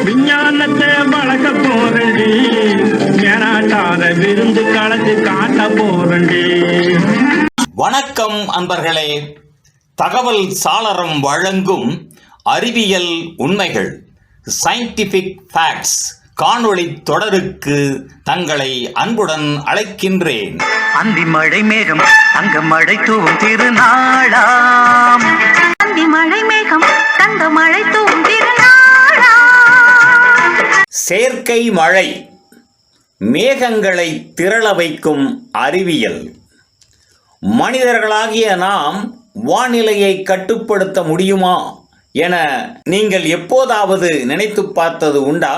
விஞ்ஞானத்தை வளர்க்க போறண்டி, மேலாட்டாத விருந்து கலந்து காட்ட போறண்டி. வணக்கம் அன்பர்களே. தகவல் சாளரம் வழங்கும் அறிவியல் உண்மைகள் சயின்டிபிக் ஃபேக்ட்ஸ் காணொளி தொடருக்கு தங்களை அன்புடன் அழைக்கின்றேன். அந்தி மழை மேகம் தங்க மழை தூவும் திருநாளாம். அந்தி மழை மேகம் தங்க மழை தூவும் திருநாளாம். செயற்கை மழை மேகங்களை திரள வைக்கும் அறிவியல். மனிதர்களாகிய நாம் வானிலையை கட்டுப்படுத்த முடியுமா என நீங்கள் எப்போதாவது நினைத்து பார்த்தது உண்டா?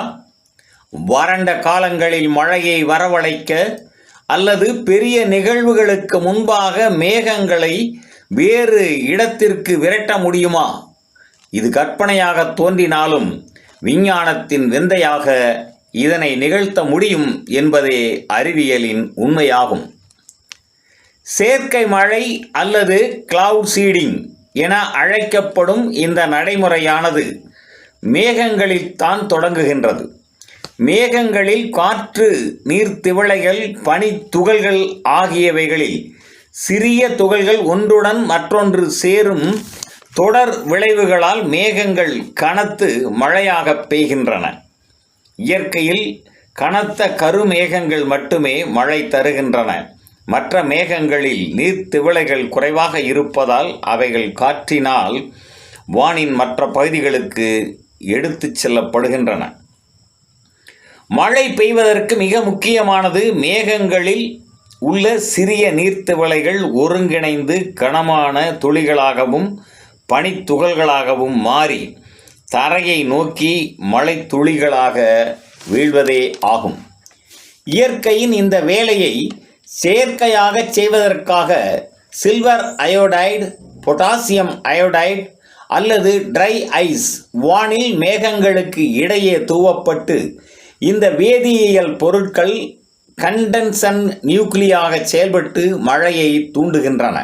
வறண்ட காலங்களில் மழையை வரவழைக்க அல்லது பெரிய நிகழ்வுகளுக்கு முன்பாக மேகங்களை வேறு இடத்திற்கு விரட்ட முடியுமா? இது கற்பனையாக தோன்றினாலும் விஞ்ஞானத்தின் விந்தையாக இதனை நிகழ்த்த முடியும் என்பதே அறிவியலின் உண்மையாகும். செயற்கை மழை அல்லது கிளவுட் சீடிங் என அழைக்கப்படும் இந்த நடைமுறையானது மேகங்களில் தான் தொடங்குகின்றது. மேகங்களில் காற்று, நீர்த்திவளைகள், பனித்துகள்கள் ஆகியவைகளில் சிறிய துகள்கள் ஒன்றுடன் மற்றொன்று சேரும் தொடர் விளைவுகளால் மேகங்கள் கனத்து மழையாக பெய்கின்றன. இயற்கையில் கனத்த கருமேகங்கள் மட்டுமே மழை தருகின்றன. மற்ற மேகங்களில் நீர்த்திவளைகள் குறைவாக இருப்பதால் அவைகள் காற்றினால் வானின் மற்ற பகுதிகளுக்கு எடுத்துச் செல்லப்படுகின்றன. மழை பெய்வதற்கு மிக முக்கியமானது மேகங்களில் உள்ள சிறிய நீர்த்திவளைகள் ஒருங்கிணைந்து கனமான துளிகளாகவும் பனித்துகள்களாகவும் மாறி தரையை நோக்கி மழை துளிகளாக வீழ்வதே ஆகும். இயற்கையின் இந்த வேலையை செயற்கையாக செய்வதற்காக சில்வர் அயோடைடு, பொட்டாசியம் அயோடைடு அல்லது ட்ரை ஐஸ் வானில் மேகங்களுக்கு இடையே தூவப்பட்டு இந்த வேதியியல் பொருட்கள் கண்டென்சன் நியூக்ளியாக செயல்பட்டு மழையை தூண்டுகின்றன.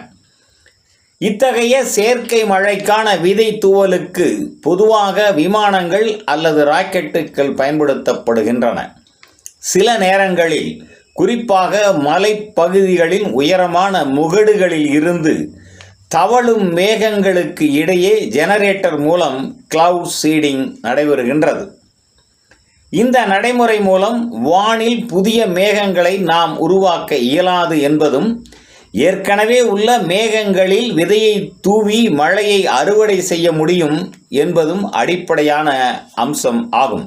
இத்தகைய செயற்கை மழைக்கான விதை தூவலுக்கு பொதுவாக விமானங்கள் அல்லது ராக்கெட்டுகள் பயன்படுத்தப்படுகின்றன. சில நேரங்களில் குறிப்பாக மலைப்பகுதிகளின் உயரமான முகடுகளில் இருந்து தவழும் மேகங்களுக்கு இடையே ஜெனரேட்டர் மூலம் கிளவுட் சீடிங் நடைபெறுகின்றது. இந்த நடைமுறை மூலம் வானில் புதிய மேகங்களை நாம் உருவாக்க இயலாது என்பதும், ஏற்கனவே உள்ள மேகங்களில் விதையை தூவி மழையை அறுவடை செய்ய முடியும் என்பதும் அடிப்படையான அம்சம் ஆகும்.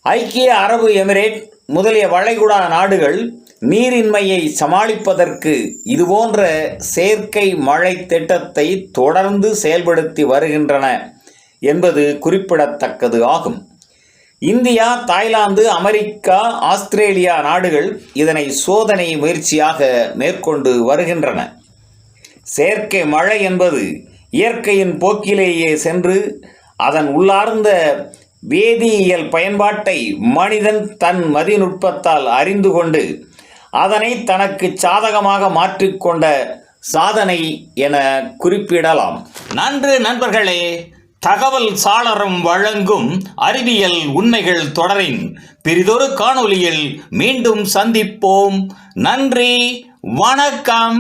ஐக்கிய அரபு எமிரேட் முதலிய வளைகுடா நாடுகள் நீரின்மையை சமாளிப்பதற்கு இதுபோன்ற செயற்கை மழை திட்டத்தை தொடர்ந்து செயல்படுத்தி வருகின்றன என்பது குறிப்பிடத்தக்கது ஆகும். இந்தியா, தாய்லாந்து, அமெரிக்கா, ஆஸ்திரேலியா நாடுகள் இதனை சோதனை முயற்சியாக மேற்கொண்டு வருகின்றன. செயற்கை மழை என்பது இயற்கையின் போக்கிலேயே சென்று அதன் உள்ளார்ந்த வேதியியல் பயன்பாட்டை மனிதன் தன் மதிநுட்பத்தால் அறிந்து கொண்டு அதனை தனக்கு சாதகமாக மாற்றிக்கொண்ட சாதனை என குறிப்பிடலாம். நன்று நண்பர்களே. தகவல் சாளரம் வழங்கும் அறிவியல் உண்மைகள் தொடரின் பிறிதொரு காணொளியில் மீண்டும் சந்திப்போம். நன்றி, வணக்கம்.